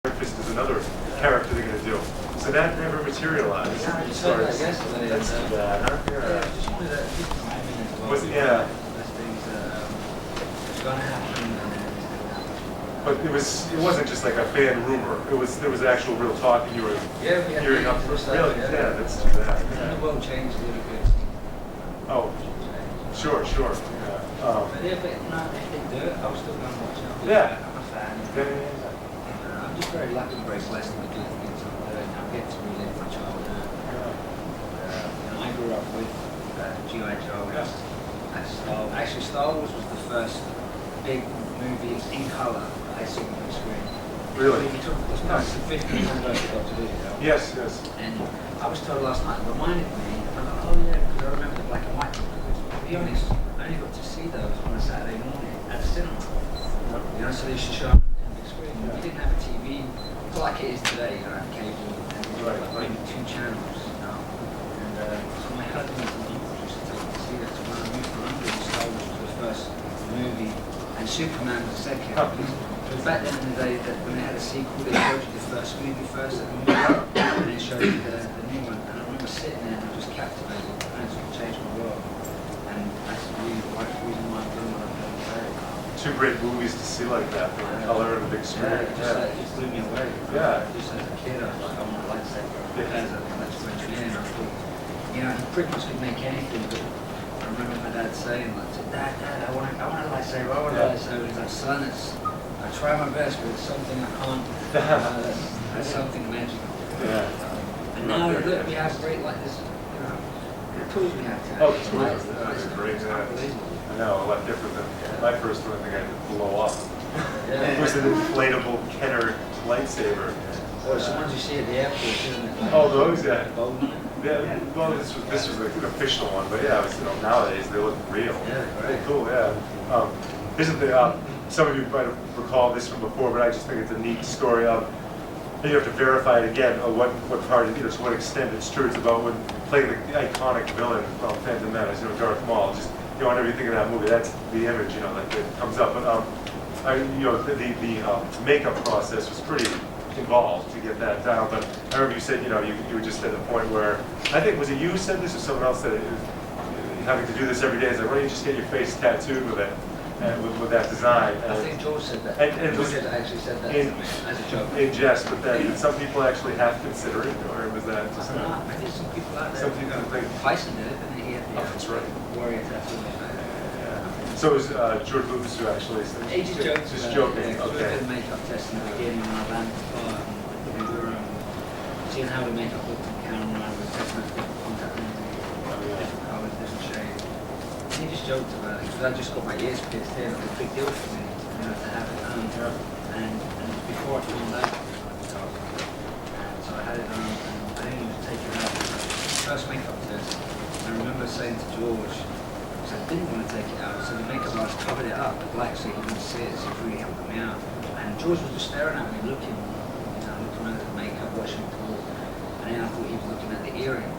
Fist is another character they're going to do. So that never materialized. Yeah, I just heard that yesterday. That's too bad, huh? Yeah, just wanted to keep timing as well. Was it, yeah. There's things going to happen and then it's going to happen. But it wasn't just like a fan rumor. There was actual real talk, and you were hearing up for really. Yeah, that's too bad. Yeah. The world changed a little bit. Oh, sure. Yeah. But yeah, but no, if they do it, I was still going to watch it. Yeah. I'm a fan. Yeah. I'm just very lucky, very blessed to be doing things I'm doing. I get to relive my childhood. I grew up with G.I. Joe. Actually, Star Wars was the first big movie in color that I saw on the screen. Really? It's the 50th anniversary of Dr. Video. Yes. And I was told last night, it reminded me, and I'm like, oh yeah, because I remember the black and white. To be honest, I only got to see those on a Saturday morning at the cinema. You know, so they used to show up on the big screen. We didn't have a TV like it is today, you know, cable, and like maybe 2 channels, you know. And so my husband and uncle used to take me to see that. So when I moved to London, Star Wars was the first movie, and Superman was the second. Because back then in the day, that when they had a sequel, they showed you the first movie first, and then showed you the new one. And I remember sitting there and I was just captivated, and it sort of changed my world. And that's really the reason why I'm doing what I'm doing today. 2 great movies to see like that, the color and the big screen. Yeah, it just blew me away. Yeah. Just as a kid, I was like, I want a lightsaber. As a engineer, I thought, you know, he pretty much could make anything. But I remember my dad saying, like, Dad, I want a lightsaber. I want a lightsaber. He's like, son, I try my best, but it's something I can't. That's something magical. Yeah. And now look, we have great like this. You know, the tools we have today. Oh, tools. That's great. I know, a lot different than my first one. I think I had to blow up. It was an inflatable Kenner lightsaber. Or some ones you see at the airport, isn't it? Like, oh, those, yeah. Yeah, well, this was like an official one, but yeah, it was, nowadays they look real. Yeah, right. Cool, yeah. This is the, some of you might have recalled this from before, but I just think it's a neat story. And you have to verify it again, what part, to what extent it's true. It's about when playing the iconic villain from Phantom Menace, Darth Maul. Just, whenever you think of that movie, that's the image, that comes up. But, the makeup process was pretty involved to get that down. But I remember you said, you were just at the point where, I think, was it you who said this or someone else said it, having to do this every day? It's like, why don't you just get your face tattooed with it? And with that design. I think George said that. And George had actually said that as a joke. In jest, but then did some people actually have to consider it, or was that just I think some people out there. Some people think. Tyson did it, and he had the that's right. warrior tattoo. So it was George Lucas who actually said he just joked. Just joking. Yeah, okay. We did a makeup test in the beginning when I landed the car, and we were seeing how the makeup looked on camera, and we were testing out different contact lenses, different colours, different shades. He just joked about it, because I just got my ears pierced here, it was a big deal for me, to have it done. And before I found out, so I had it done, and I didn't even take it out. First makeup test, I remember saying to George, because I didn't want to take it out, so the makeup artist covered it up with black so he wouldn't see it, so it really helped me out. And George was just staring at me, looking at the makeup, watching it all. And then I thought he was looking at the earring.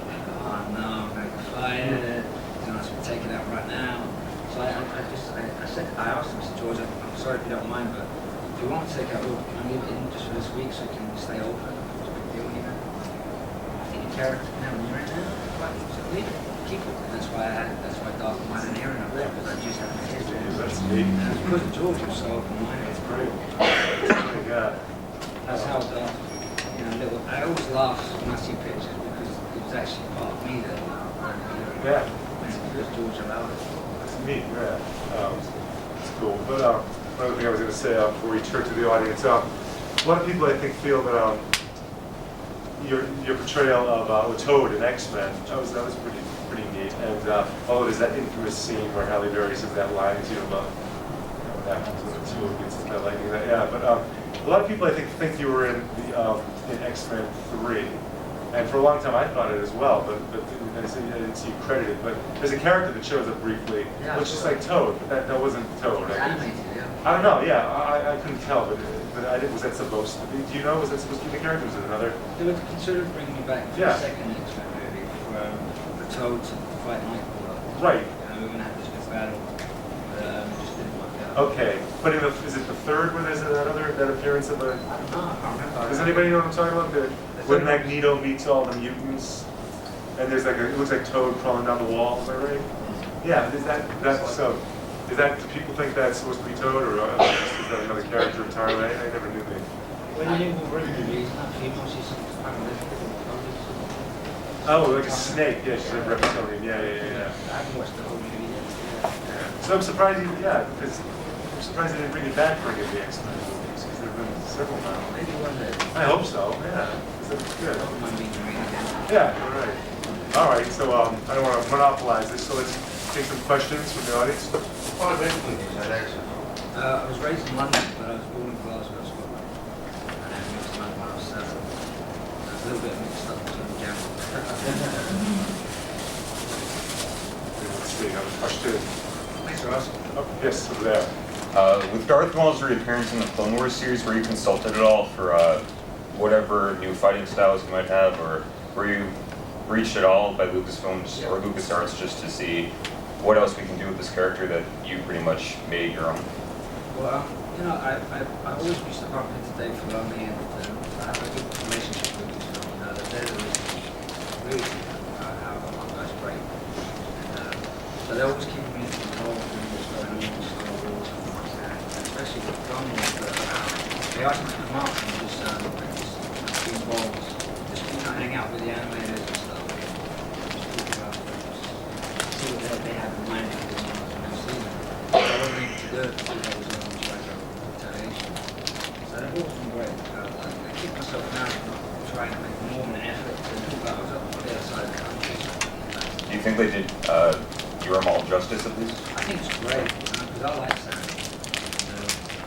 Oh no, I'm going to fight it. I should take it out right now. So I asked him, Mr. George, I'm sorry if you don't mind, but if you want to take it out, can I leave it in just for this week so it can stay open? It's a big deal, I think your character can have an earring now. So leave it, keep it. And that's why Darth Maul had an earring up there, because I just had my head there. That's neat. And it was because of George, was so open-minded. It's great. Oh my God. That's how I always laugh when I see pictures because it was actually part of me that Yeah. Because George allowed it. That's neat, yeah. It's cool. But another thing I was going to say before we turn to the audience, a lot of people I think feel that your portrayal of Toad in X-Men, that was pretty neat. And although there's that infamous scene where Halle Berry says that line to him about that happens when the two gets that lightning. But a lot of people I think you were in X-Men 3. And for a long time I thought it as well, but I didn't see you credited. But there's a character that shows up briefly, which is like Toad, but that wasn't Toad. Animated, yeah. I don't know, yeah, I couldn't tell, but I didn't, was that supposed to be? Do you know, was that supposed to be the character? Was it another? They were considering bringing me back for the second X-Men movie for Toad to fight Nightcrawler. Right. We were going to have this big battle, but it just didn't work out. Okay, but is it the third where there's that appearance of a? I don't know, I can't remember. Does anybody know what I'm talking about? When Magneto meets all the mutants, and there's like it looks like Toad crawling down the wall. Am I right? Yeah. Is that so? Is that, do people think that's supposed to be Toad, or is that another character entirely? I never knew that. When you knew Wolverine movie, it's not female, she's some paramedic. Oh, like a snake. Yeah, she's a reptilian. Yeah. I haven't watched the whole movie yet. Yeah. So I'm surprised because I'm surprised they didn't bring it back for any of the X-Men movies, because there have been several now. Maybe one day. I hope so, yeah. That's good. I don't mind being green again. Yeah, all right. All right, so I don't want to monopolize this, so let's take some questions from the audience. I was raised in London, but I was born in Glasgow, Scotland. And then moved to London when I was 7. I was a little bit mixed up between the gamble. Let's see, question. Thanks for asking. Oh, yes, over there. With Darth Maul's reappearance in the Clone Wars series, were you consulted at all for whatever new fighting styles you might have, or were you reached at all by Lucasfilms or LucasArts just to see what else we can do with this character that you pretty much made your own? Well, I always used to bump into Dave Filoni, and I have a good relationship with Lucasfilm. They're really how that's great. And, so they're always keeping me involved in what's going on in Star Wars, and especially with Clone Wars. They asked me to come up and just be involved, just hang out with the animators and stuff. Just talk about see what they have in mind for this next season. So I wasn't able to do it because I was on Retaliation. So they've always been great. I keep myself now not trying to make more of an effort to do that. I was up on the other side of the country. Do you think they did your Maul justice at least? I think it's great because I like Sam. I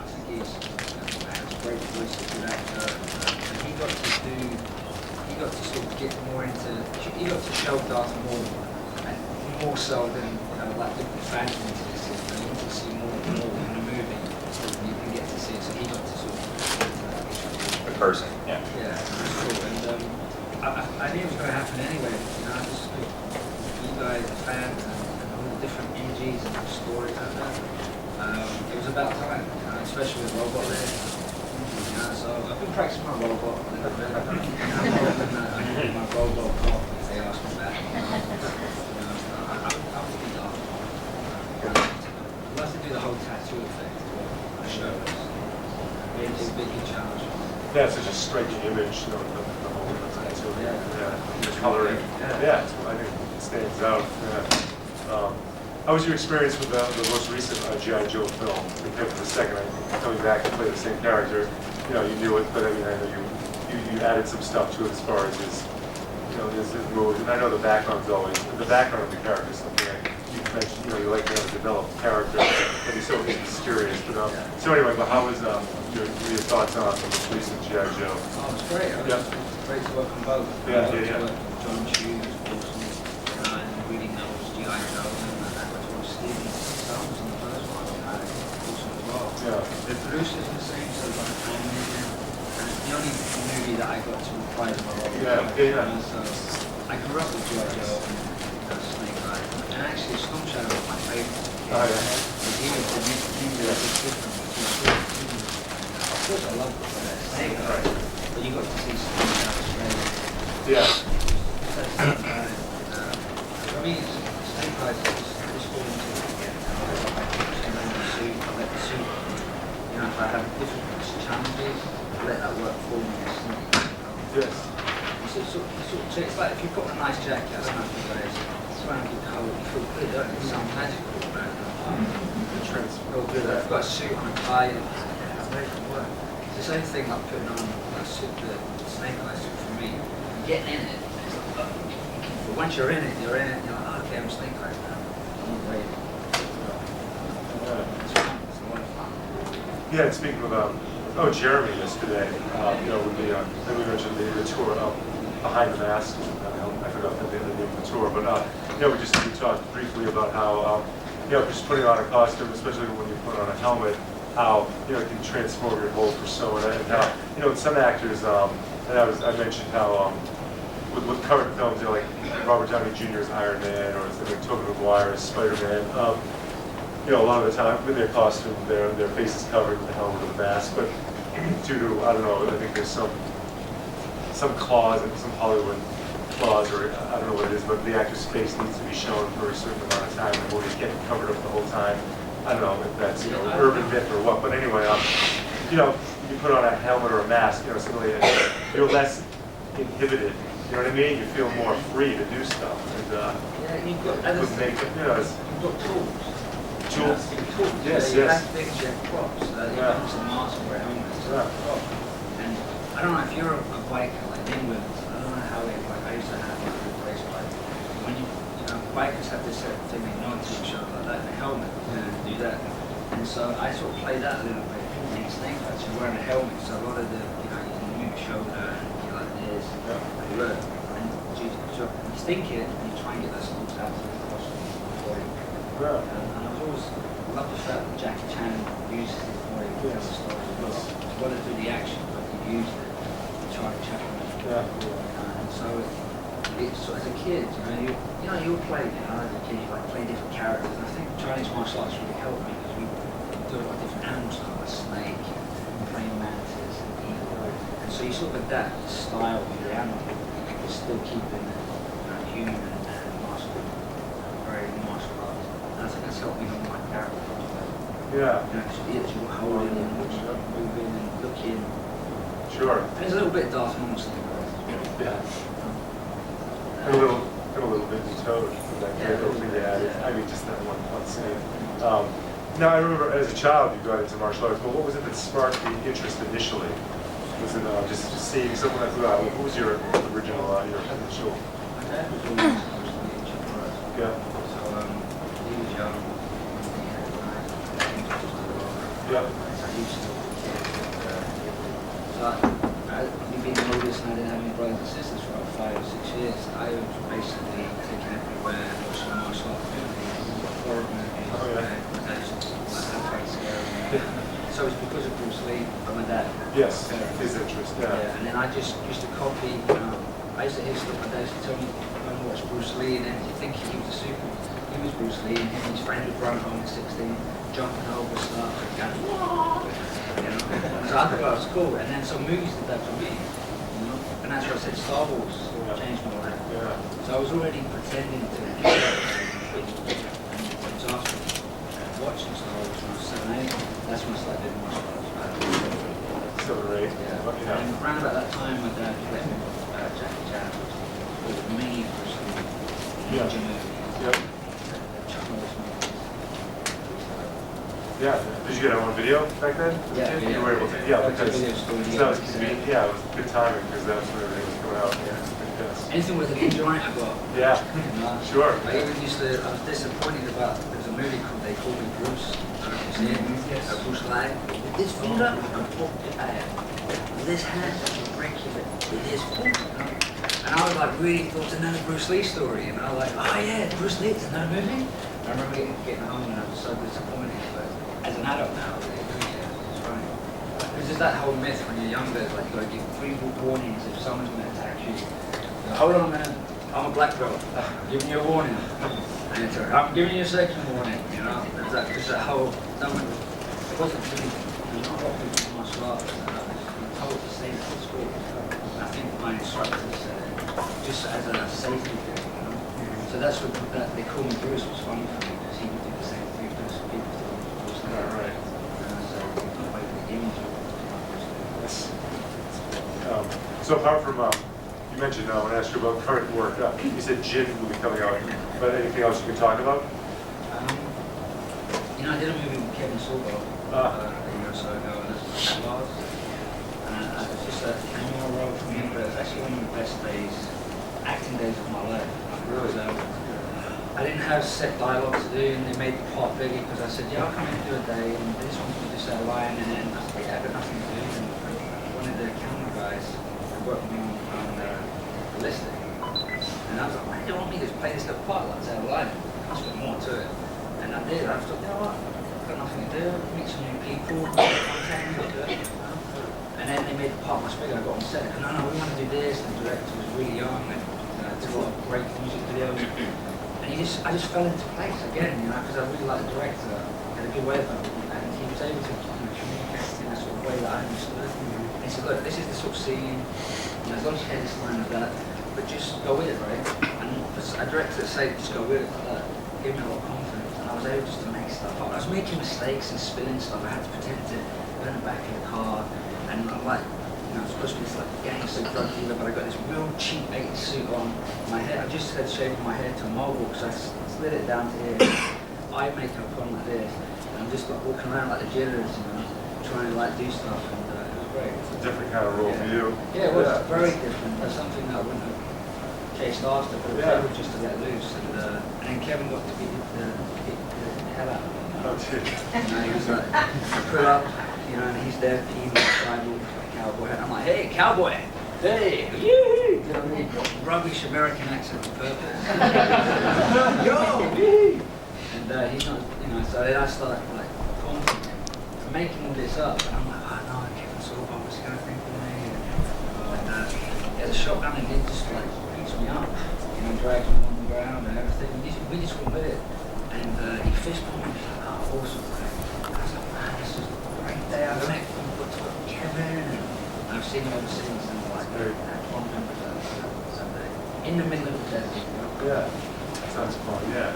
think he's has a great voice, a good actor, and he got to sort of get more into. He got to show Darth Maul, and more so than like the Phantom Menace. You want to see more in the movie, so you can get to see it. So he got to sort of The person, yeah. yeah, that's cool. And I knew it was going to happen anyway. I just you guys, the fans, and all the different images and stories out there. It was about time, especially with Robot there. So I've been practicing my robot. I'm doing my robot pop if they ask me back. I would be Darth Maul. We'll have to do the whole tattoo effect for the show. It's a big challenge. That's such a striking image, the whole tattoo. The coloring. Yeah. I think it stands out. Yeah. How was your experience with the most recent G.I. Joe film compared to the second? I think coming back to play the same character, you knew it, but I mean, I know you added some stuff to it as far as his, his moves. And I know the background of the character is something you mentioned. You like to have a developed character that he's so mysterious. But so anyway, but how was your thoughts on the most recent G.I. Joe? Oh, it's great. It was great to work on both. Yeah. John Chu was awesome, and reading those G.I. Joe, and I got to watch Steven's films in the first one, and it was awesome as well. Yeah. The producers were the same, so like animated, and the only movie that I got to reprise my role. So I grew up with G.I. Joe and Snake Eye, and actually Storm Shadow was my favorite. Oh, yeah. Because he was a bit different. Of course I love Snake Eye, but you got to see Storm Shadow straight. Yeah. For me, Snake Eye is just falling into it again. I let the suit, if I have different challenges, I let that work for me. Yes. It's like if you've got a nice jacket, I don't know if you guys, it's around your coat, you feel good, don't you? It sounds magical, man. Feel good. I've got a suit on a tie, and I'm ready for work. It's the same thing like putting on a suit, the Snake Eye suit for me. Getting in it, it's like, but once you're in it, you're like, oh, okay, I'm Snake Eye now. I'm ready. It's fun. It's a lot of fun. Yeah, and speaking of Jeremy yesterday, with then we mentioned the tour behind the mask. I forgot the name of the tour, but we talked briefly about how just putting on a costume, especially when you put on a helmet, how it can transform your whole persona, and how some actors, and I mentioned how with current films, like Robert Downey Jr.'s Iron Man, or like Tobey Maguire's Spider-Man. you know, a lot of the time with their costume, their face is covered with the helmet or the mask, but due to, I don't know, I think there's some clause, some Hollywood clause, or I don't know what it is, but the actor's face needs to be shown for a certain amount of time, and he's getting covered up the whole time. I don't know if that's, you know, urban myth or what, but anyway, you know, you put on a helmet or a mask, you know, suddenly you're less inhibited. You know what I mean? You feel more free to do stuff. And, yeah, you've got with makeup, you know, it's you've got tools. tools. Tools. Yes, You yes. have things, you have props. You Yeah. have some mask or a helmet. It's Yeah. a prop. And I don't know if you're a biker like England. I don't know how it like I used to have like a place like when you know bikers have this thing they nod to each other like that in a helmet and do that. And so I sort of play that a little bit. In snake fights, you're wearing a helmet, so a lot of the you know you can move your shoulder and you're like this. Yeah. And you look and you think it and you try and get those thoughts out of the costume before you. Yeah. And I've always loved the fact that Jackie Chan uses his body to tell the story as well. He's got to do the action, but he used it to try to challenge. Yeah. And so it's as a kid, you'll play, as a kid, you like play different characters. And I think Chinese martial arts really helped me because we do a lot of different animals, like a snake, praying mantis, and eagle. And so you sort of adapt the style of the animal, but still keeping it human and martial, very martial arts. And I think that's helped me on my character. Yeah. You're holding and moving and looking. Sure. And there's a little bit of Darth Maul still. Yeah. And a little bit in Toad from that little thing they added. I mean, just that one scene. Now, I remember as a child you got into martial arts, but what was it that sparked the interest initially? Was it just seeing someone that what was your original, your initial? My dad was always mostly in China. Yeah. So he was young. He had a knife. Yeah. So he used to me being the oldest and I didn't have any brothers and sisters for about 5 or 6 years, I was basically taken everywhere and watching martial arts movies, horror movies, Oh, yeah. So it's because of Bruce Lee and my dad. Yes, his interest, yeah. And then I just used to copy, I used to hear stuff my dad used to tell me, go and watch Bruce Lee, and then you think he was he was Bruce Lee, and him and his friend would run home at 16, jumping over stuff, and going, whoa! So I thought that was cool, and then some movies did that for me, and that's why I said Star Wars changed my life. Yeah. So I was already pretending to be and so after watching Star Wars when I was 7, 8, that's when I started doing martial arts. 7 or 8. Yeah. And around about that time, my dad let me watch Jackie Chan, which was many Bruce Lee ninja movies. Yep. Chuck Norris movies. Yeah. Did you get it on video back then? Yeah. You were able to. Yeah, because video store, that was convenient. Yeah, it was good timing because that's when everything was coming out. Yeah. Yes. Anything with a ninja on it, I got. Yeah. Sure. I even I was disappointed about, there was a movie called They Call Me Bruce. I don't know if you've seen it. Yes. Bruce Lee. With this finger, I can poke your eye. With this hand, I can break your leg. With this foot, And I was like, really thought it's another Bruce Lee story. And I was like, oh yeah, Bruce Lee, it's another movie. I remember getting home and I was so disappointed. But as an adult now, I really appreciate it. It's funny. Because there's that whole myth when you're younger, it's like you've got to give 3 warnings if someone's going to attack you. Hold on a minute, I'm a black belt. I'm giving you a warning. And it's like, I'm giving you a second warning. There's that whole, it wasn't really, there's not a lot of people in martial arts that are told to say that at school. And I think my instructors said it just as a safety thing, So that's what they call me Bruce was funny for me because he would do the same thing to us people thought he was Bruce Lee. Right. So not like the image of Bruce Lee. Yes. So apart from, you mentioned when I asked you about current work, you said Jin will be coming out, but anything else you can talk about? I did a movie with Kevin Sorbo a year or so ago, and that's what was. And it was just a cameo role for me, but it was actually one of the best acting days of my life. Really? I didn't have set dialogue to do, and they made the part bigger because I said, yeah, I'll come in and do a day, and this one can just say a line, and then I got nothing to do. And one of the camera guys who worked with me on the listing, and I was like, why do you want me to play this little part, like say a line? There's more to it. And I did. I thought, you know what? I've got nothing to do. Meet some new people. And then they made the part much bigger. I got on set. And no, we want to do this. And the director was really young and took a lot of great music videos. And And I just fell into place again, you know, because I really like the director, had a good way about it, and he was able to communicate in a sort of way that I understood. And he said, look, this is the sort of scene, you know, as long as you hear this line of that, but just go with it, right? And a director say, just go with it, like that, gave me a lot of confidence, and I was able just to make stuff up. I was making mistakes and spilling stuff, I had to pretend to go in the back of the car, and I'm like, you know, I'm supposed to be this like gangster drug dealer, but I got this real cheap 80s suit on. My hair, I just had shaved my hair to a mobile because I slid it down to here. Eye makeup on like this, and I'm just like walking around like the jitters, you know, trying to like do stuff, and it was great. It's a different kind of role for you. Yeah, it was very different. That's something that I wouldn't have chased after, but it was able just to let loose, and then Kevin got to beat the hell out of me. Oh, gee. You know, he was like, put up, you know, and he's there peeing like tribal cowboy. And I'm like, hey, cowboy, hey, yoo-hoo. You know what I mean? Rubbish American accent on purpose. Yo, yoo-hoo. And he's not, you know, so then I started like taunting him for making all this up. And I'm like, oh no, Kevin Sorbo, what's he gonna think of me? And he has a shotgun and he just like beats me up, you know, drags me on the ground and everything. We just went with it. And he fist pumped me, he's like, oh, awesome. I was like, man, this is a great day. I met Kevin, and I've seen him ever since, and like, one member in the middle of the desert. You know? Yeah, sounds fun, yeah.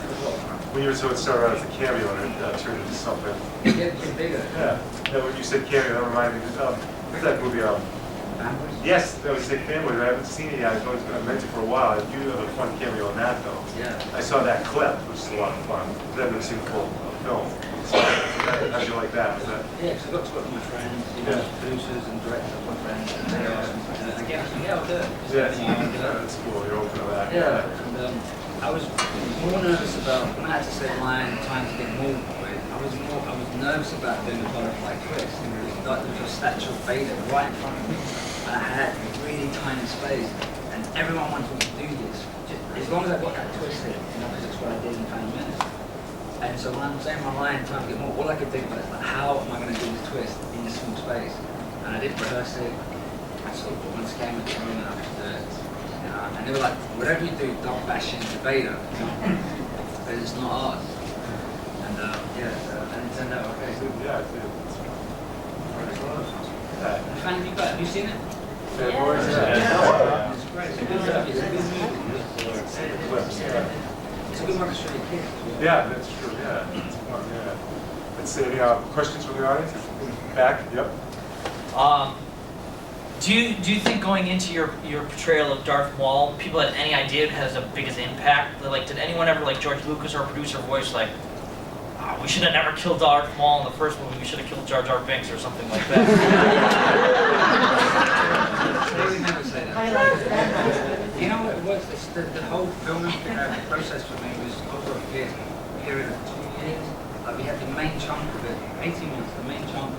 When you were so it started out as a cameo and it turned into something. It gets bigger. Yeah, when you said cameo, that reminded me, what's that movie? Families? Yes, that was Sick Family. I haven't seen it yet. I've always been meant to for a while. You have a fun cameo in that, though. Yeah. I saw that clip, which is a lot of fun. I've never seen the full film. So, how'd you like that? Was that? Yeah, because I got to work with my friends, you know, producers and directors of my friends, and they asked me to do it. Again, I said, yeah, I'll do it. That's cool. You're open to that. Yeah, and I was more nervous about, when I had to say the line, time to get more with, I was nervous about doing the butterfly twist. Like, there was a statue of Vader right in front of me. I had a really tiny space, and everyone wanted me to do this. Just, as long as I got that twist in, you know, because it's what I did in Phantom Menace. And so when I'm saying my line, trying to get more, all I could think about is like, how am I going to do this twist in this small space? And I didn't rehearse it. I sort of once came at the room and I could do it. You know, and they were like, whatever you do, don't bash into Vader. But it's not ours. And and it turned out okay. Yeah, it did. Have you seen it? Yeah. It's great. It's a good movie. It's a good movie. It's a good one to show your kids. Yeah, that's true. Yeah, it's fun. Yeah. Let's see. Any questions from the audience? Back. Yep. Do you think going into your portrayal of Darth Maul, people had any idea it has the biggest impact? Like, did anyone ever, like George Lucas or a producer voice, like, oh, we should have never killed Darth Maul in the first movie, we should have killed Jar Jar Binks or something like that? They would never say that. You know what it was? The whole filming process for me was over a period of 2 years. Like, we had the main chunk of it, 18 months, the main chunk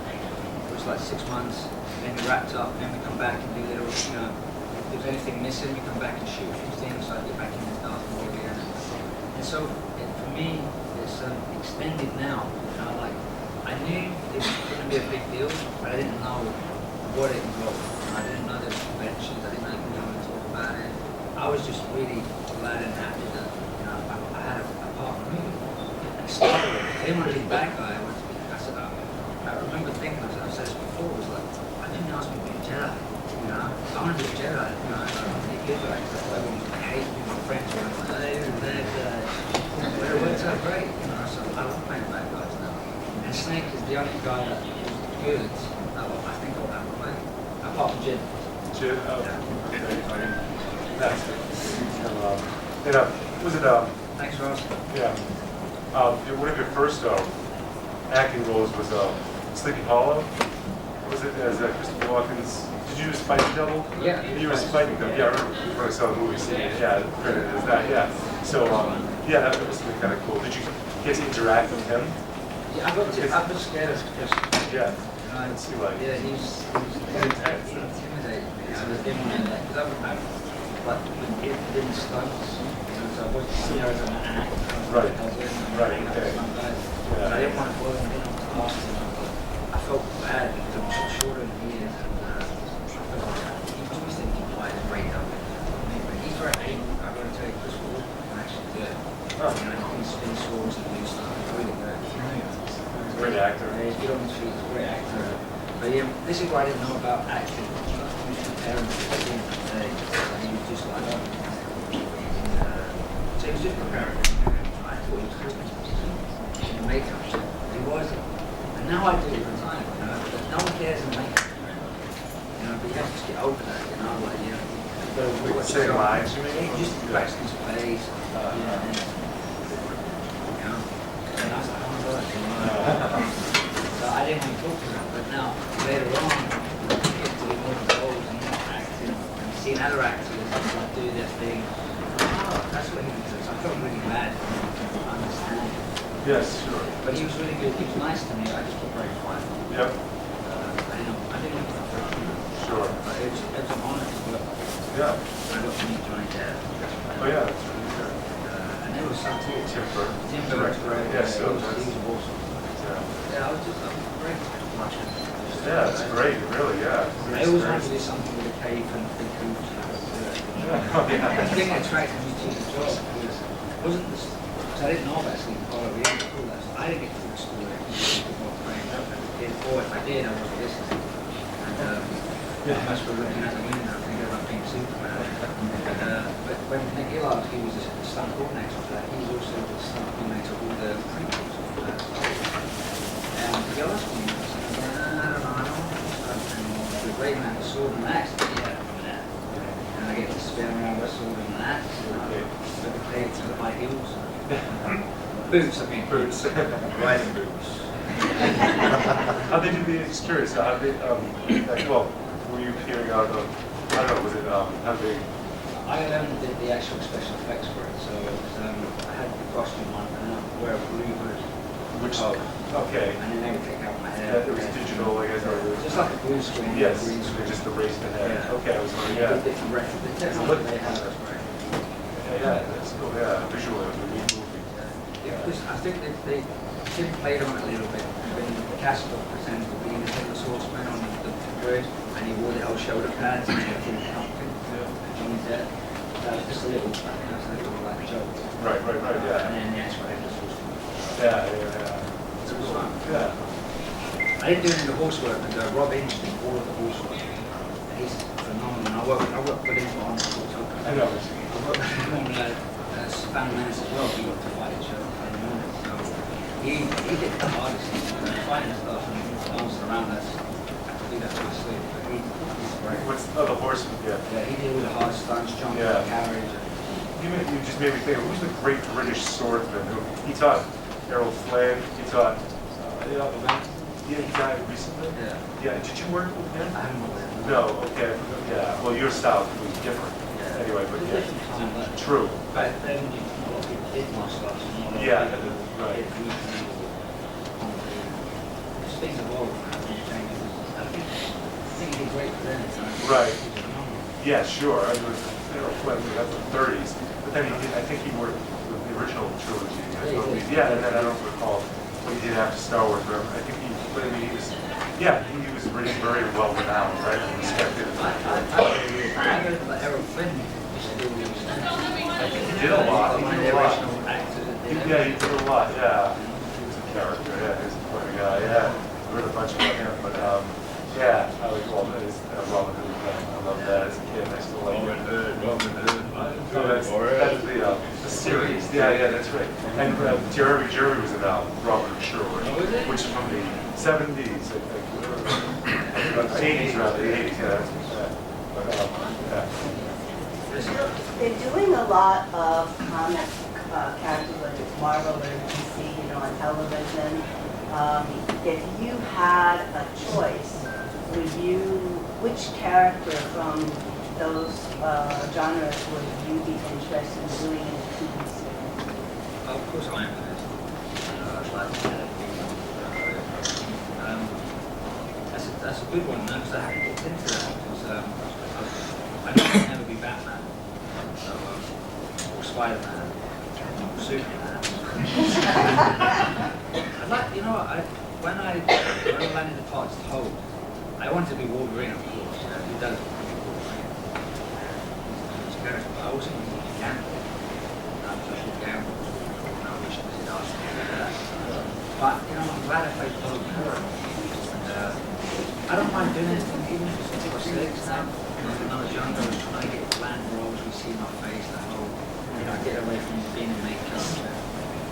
was like 6 months. Then we wrapped up, then we come back and do little, you know, if there's anything missing, we come back and shoot a few things, so I get back in the Darth Maul again. And so, for me, it's extended now. You know, like, I knew it was going to be a big deal, but I didn't know what it involved. I didn't know there was conventions, I didn't know we were going to talk about it. I was just really glad and happy that, you know, I had a part in the movie. And it started with, I didn't want to be the bad guy, I wanted to be, I remember thinking, I've said this before, it was like, I didn't ask me to be a Jedi, you know. I want to be a Jedi, you know. I want to be a Jedi because that's what everyone hates me, my friends were like, oh, you're a bad guy. But it works out great, you know, so I love playing bad guys now. And Snake is the only guy that was good that I think I'll ever play. Apart from Jim. Jim? Oh, okay. That's it. Was it, Thanks for asking. yeah. One of your first acting roles was Sleepy Hollow. Was it as Christopher Walken's? Did you do Spidey Double? Yeah. You were Spidey Double. Yeah, I remember when I saw the movie. Yeah, credited as that. Yeah. So yeah, that was something kind of cool. Did you get to interact with him? Yeah, I was scared of Chris. Yeah. You know, Let's see, like. Yeah, he's intimidating me. I was giving him that because I've like been stunts, you know, so I wasn't seen her as an actor. Right. I was in, Right. Okay. But I didn't want to bother him, I didn't want to ask him. I felt bad because I'm so shorter than he is, and I felt like he always thinks he applies great up. But he's very able. I've got to tell you, Chris Walken can actually do it. He's been swords and new stuff. He's really good. He's a great actor. He's good on his feet. He's a great actor. But yeah, this is what I didn't know about acting. He was preparing for the scene today. He was just like, so he was just preparing. I thought he was good in the makeup. He wasn't. And now I do it all the time. But no one cares in the makeup. But you have to just get over that. Say lines, you mean? Just practice his face. And I was like, oh my God. So I didn't want to talk to him, but now later on, you get to be more involved in acting and seeing other actors do their thing. Oh, that's what he does. I felt really bad. I understand. Yes, sure. But he was really good. He was nice to me. I just got very quiet. Yep. I didn't know what Sure. but it was an honor to work. Yeah. I got to meet Johnny Depp. Oh yeah, that's really good. And there was some too. Tim Burton. Tim Burton was great. Yes, he so was that's, awesome. yeah. Yeah, I was great watching. Yeah, it's great, really, yeah. I always wanted to do something with a cape and big boots. Oh, yeah. The thing that attracted me to the job wasn't this, because I didn't know about sleep quality. I didn't get to explore it. Or if I did, I wasn't listening. And I must be looking out the window and thinking about being Superman. But when Nick Gillard, he was a stunt coordinator for that, he was also the stunt coordinator of all the prequels of that. And he asked me, I said, I don't want to do stunt anymore. The great man, the sword and axe, but yeah, and I get to spin around with a sword and an axe, and I look at plates with my heels. Boots, I mean. Boots. Riding boots. How they do the, just curious, how they, like, well, were you hearing out of, I don't know, was it, how they? I did the actual special effects for it, so it was, I had the costume on and I would wear a blue hood. Which, Oh, okay. and then they would take out my hair. Yeah, it was digital, I guess, or it was. Just like a blue screen. Yes, green they screen. just erased the head. Yeah. Okay, I was wondering, Yeah. yeah. The different records, the technology they have is great. Yeah, that's cool, yeah, visually, it was a neat movie. Yeah, because I think they Tim played on it a little bit. When Casper pretended to be the headless horseman on the bridge, and he wore the old shoulder pads and he got him pumpkin. Johnny Depp. That was just a little like joke. Right, yeah. And then the actual headless horseman. Yeah. It was fun. Yeah. I didn't do any of the horse work, but Rob Inch did all of the horse work. And he's phenomenal. I worked with him on I know. I worked with him on Phantom Menace as well. We got to fight each other. He did the hardest fighting stuff and bounced around us. I could do that to my sleep, but he's great. What's, oh, the horseman, yeah. Yeah, he did all the hard stunts, jumping, Yeah. carriage. You just made me think, who's the great British swordsman who, he taught Errol Flynn, he taught, he died recently? Yeah. Yeah, did you work with him? I haven't worked with him. No, okay, yeah, well, your style was different, Yeah. anyway, but It's a yeah. different time, but True. back then, a lot of people did martial arts. And a lot of Yeah, people right. did reasonable comedy. Just things evolve and things change. I think he did great for them. Right. He was phenomenal. Yeah, sure, I mean, Errol Flynn, that's the 30s, but then he did, I think he worked with the original trilogy. Yeah, and then I don't recall what he did after Star Wars, but I think but I mean, he was, yeah, he was really very well renowned, right, and respected. I heard that Errol Flynn used to do all these things. He did a lot, One of he the did a lot. original actors that did Yeah, he did a lot, yeah. He was a character, yeah, he was a funny guy, yeah. I heard a bunch about him, but, yeah, I like all that, Robin Hood, I love that as a kid, I still like it. Robin Hood. Oh, that's the series. Yeah, that's right. And Jerry was in Robert Sherwood, Oh, is it? which is from the 70s, I think. 80s, rather, the 80s, yeah. But, yeah. They're doing a lot of comic characters, whether it's Marvel or DC, on television. If you had a choice, which character from those genres would you be interested in doing in a TV series? Of course, Iron Man. I'd like to have that's a good one, because I haven't looked into that. Because I know I'd never be Batman, so, or Spider-Man, or Superman. I'd like, when I landed the parts told, I wanted to be Wolverine, of course. He does want to be Wolverine. But I also want to be Gamble. I'm such a Gamble. being in makeup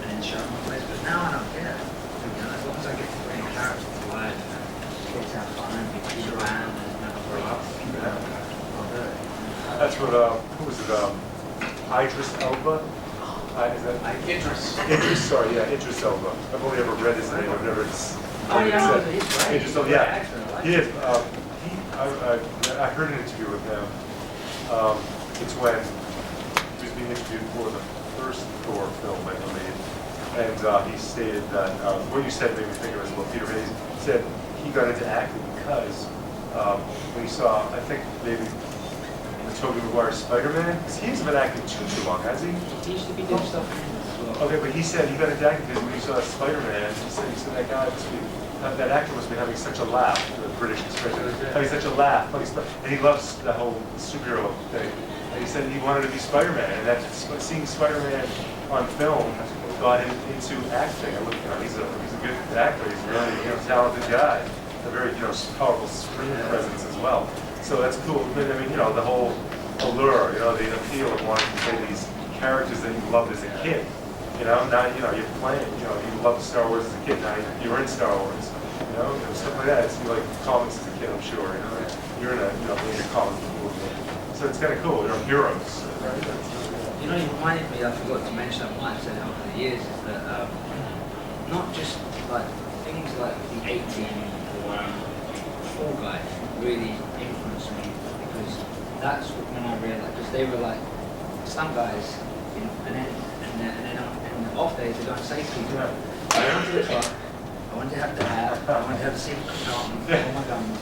and then showing my face. But now I don't care. You know, as long as I get to bring a character to life and kids have fun and be Peter Pan and never grow up, I'll do it. That's what, who was it, Idris Elba? Is that? Idris, sorry, yeah, Idris Elba. I've only ever read his name, I've never Oh yeah, he's great. Idris Elba, yeah. He is, I heard an interview with him. It's when he was being interviewed for the first Thor film, I believe. And he stated that, what you said made me think of as well, Peter Hayes said he got into acting because when he saw, I think maybe the Tobey Maguire Spider-Man, because he hasn't been acting too long, has he? He used to be doing stuff as well. Okay, but he said he got into acting because when he saw Spider-Man, he said that guy must be, that actor must be having such a laugh, the British expression, having such a laugh, and he loves the whole superhero thing. And he said he wanted to be Spider-Man, and that seeing Spider-Man on film got him into acting. And look, you know, he's a good actor. He's a really talented guy, a very powerful screen presence as well. So that's cool. I mean, the whole allure, the appeal of wanting to play these characters that you loved as a kid. Now you're playing. You loved Star Wars as a kid. Now you're in Star Wars. Stuff like that. You like comics as a kid, I'm sure. You're in a comic book movie. So it's kind of cool. Heroes. Right? You reminded me, I forgot to mention, I might have said it over the years, is that not just like things like the 18 or Fall Guy really influenced me, because that's when I realized, because they were like stunt guys, and then on the off days they don't say to people, I wanted the truck, I wanted to have the hat, I wanted to have the secret compartment for all my guns,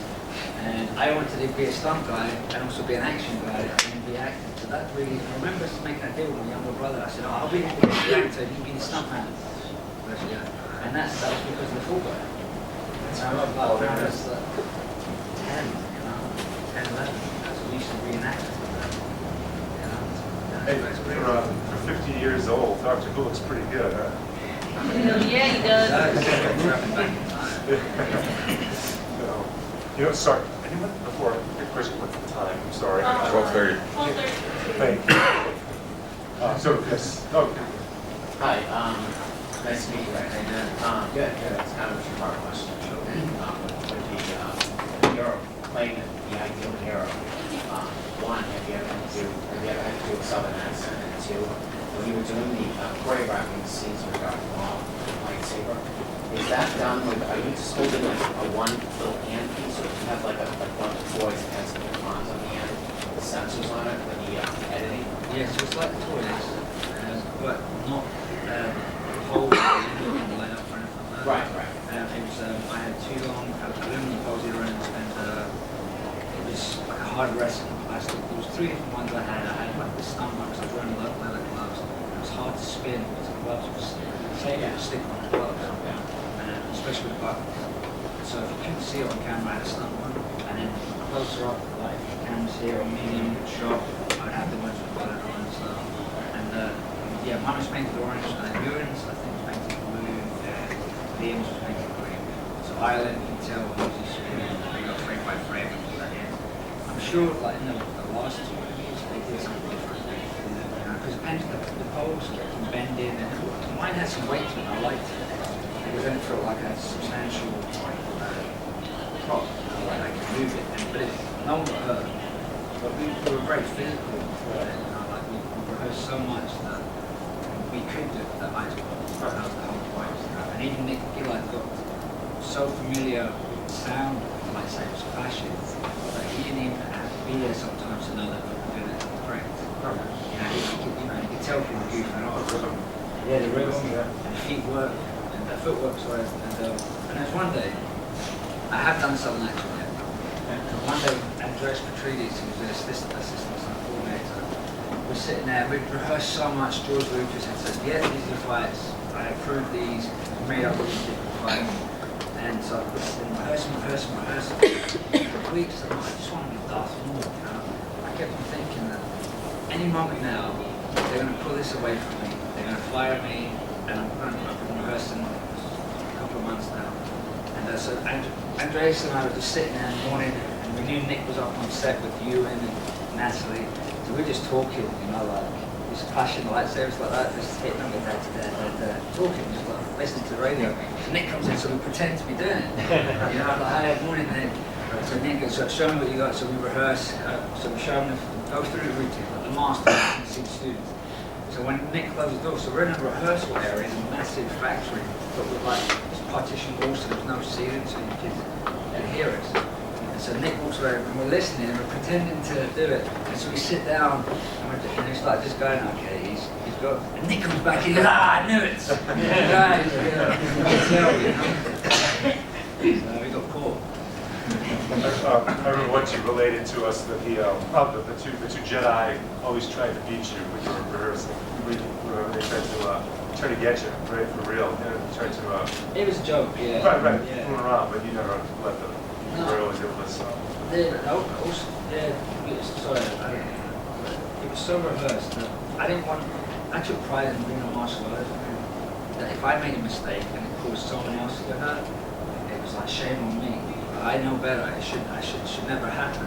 and I wanted to be a stunt guy and also be an action guy and be acting. So that really, I remember making a deal with my younger brother. I said, I'll be the actor, you be the stuntman. And that was because of the Fall Guy. So I was like, when I was 10, 10, 11, so we used to reenact it. Hey, for 50 years old, Dr. Who looks pretty good, huh? Yeah, he does. Sorry, anyone before the question, what's the time? I'm sorry. 12:30. 12:30. Thank you. So, yes. Oh, Hi, nice to meet you. Good. It's kind of a two-part question. With the hero, playing the ideal hero. One, have you ever had to do a Southern accent? And two, when you were doing the choreographing scenes with Darth Maul, lightsaber, is that done with, are you just holding like a one little hand piece, or do you have like one of the toys that has some icons on the end, with the sensors on it for the editing? Yeah, so it's like toys, but not poles and light up or anything like that. Right. It was, I had two long aluminum poles here and it was like a hard wrestling plastic. There was three different ones I had. I had like the stunt one because I was wearing leather gloves. It was hard to spin because the gloves were stick on the gloves, especially with buttons. So if you couldn't see it on camera, I had a stunt one, and then closer up, like if the camera's here or medium shot, I'd have the ones with button on and stuff. And mine was painted orange, and Murin's I think was painted blue, and Liam's was painted green. So Ireland, you can tell, was just they got frame by frame and put that in. I'm sure, like in the last two movies, they did something different. Because the poles can bend in, and mine had some weight to it. I liked it. It was then felt like a substantial prop. I could move it, but no one got hurt. But we were very physical. We rehearsed so much that we could do the eyes poles. That was the whole point. And even Nick Gillard got so familiar with the sound of the lightsabers flashing that he didn't even have to be there sometimes to know that we were doing it correct. You could tell from the goofing off. Yeah, the rhythm and feet work. Footwork, sorry, and there was one day, I have done Southern accent yet, and one day Andreas Petridis, who was the assistant coordinator, was sitting there, we'd rehearsed so much, George Lucas had said, yeah, these are the fights, I approved these, made up all these different fights, and so I've been rehearsing for weeks, and I just want to be Darth Maul, I kept on thinking that any moment now, they're going to pull this away from me, they're going to fire at me, and I've been rehearsing months now, and so Andreas and I were just sitting there in the morning, and we knew Nick was up on set with you and Natalie, so we were just talking, like just flashing the lightsabers like that, just hitting them with that, talking, just like listening to the radio. So Nick comes in, so we pretend to be doing it. You know, like, hi, good morning, Nick. So Nick goes, so show me what you got. So we rehearse, so we show him, go through the routine, like the master and 6 students. So when Nick closed the door, so we're in a rehearsal area in a massive factory, but with like partition walls, so there's no ceiling, so you can hear us. And so Nick walks around and we're listening and we're pretending to do it. And so we sit down and we start just going, okay, he's good. And Nick comes back and he goes, I knew it! Right, you can tell, you know. So we got caught. I remember once you related to us that the two Jedi always tried to beat you when you were rehearsing. They tried to get you, right, for real. Tried to. It was a joke, yeah. Right, yeah. fooling around, but you never let them. You were always able to. Sorry, it was so rehearsed that I took pride in being a martial artist. That if I made a mistake and it caused someone else to get hurt, it was like shame on me. I know better. It should never happen.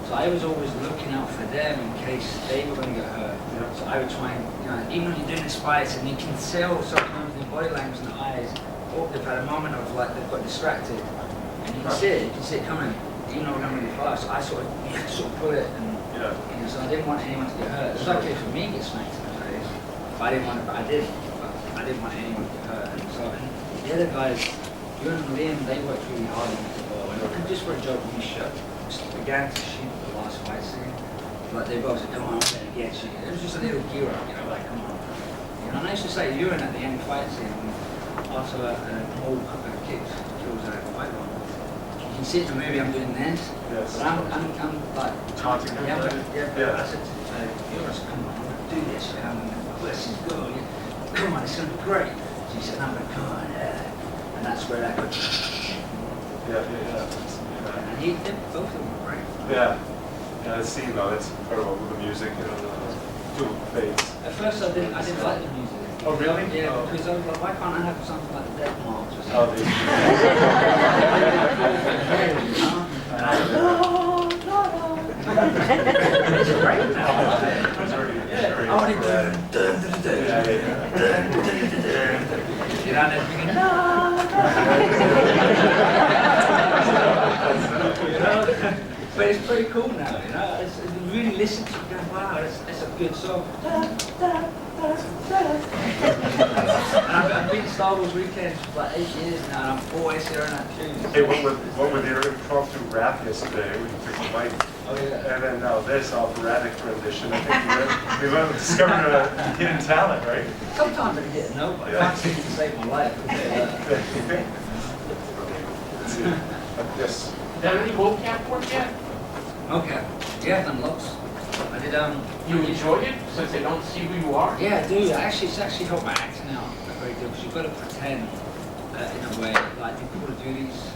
So I was always looking out for them in case they were going to get hurt. Yeah. So I would try and, even when you're doing these fights and you can tell sometimes in the body language and the eyes, or they've had a moment of like they've got distracted, and you can see it coming. Even though we're going really fast, so I you have to sort of pull it, and so I didn't want anyone to get hurt. It was okay for me to get smacked in the face, but I didn't want anyone to get hurt. And so the other guys, you and Liam, they worked really hard on it as well. And just for a joke, we just began to shoot the last fight scene. Like they both said, come on, I'm gonna get you. It was just a little gear up, like come on. And I used to say Ewan at the end fight scene, after Maul kills a white one. You can see it in the movie, I'm doing this. Yes. But I'm like taunting him. I said to Ewan, come on, I'm gonna do this. I'm gonna this is good. Come on, it's gonna be great. She said, I'm gonna come on, and that's where I go. And he did, both of them were great. Yeah, that scene though, that's incredible with the music, the dual bass. At first I didn't like the music. Oh really? Yeah, Oh. because I was like, why can't I have something like the Darth Maul or something? Oh, they, It's great now. I love it. it's very, Yeah. I want to you know, and then thinking, you know, but it's pretty cool now, you know. It's really listen to it, going, wow, it's a good song. And I've been to Star Wars weekends for like 8 years now, and I'm always hearing that tune. hey, what with your impromptu rap yesterday when you took the mic? Oh yeah. And then now this operatic rendition, I think we went discovering a hidden talent, right? Sometimes I get no, but I can't seem to save my life. I'll tell you that. Let's see. Yes. Done any mocap work yet? Okay. Yeah, I've done lots. I did You enjoy it since they don't see who you are? Yeah, I do. It's actually helped my acting out very good because you've got to pretend in a way. Like the Call of Duties,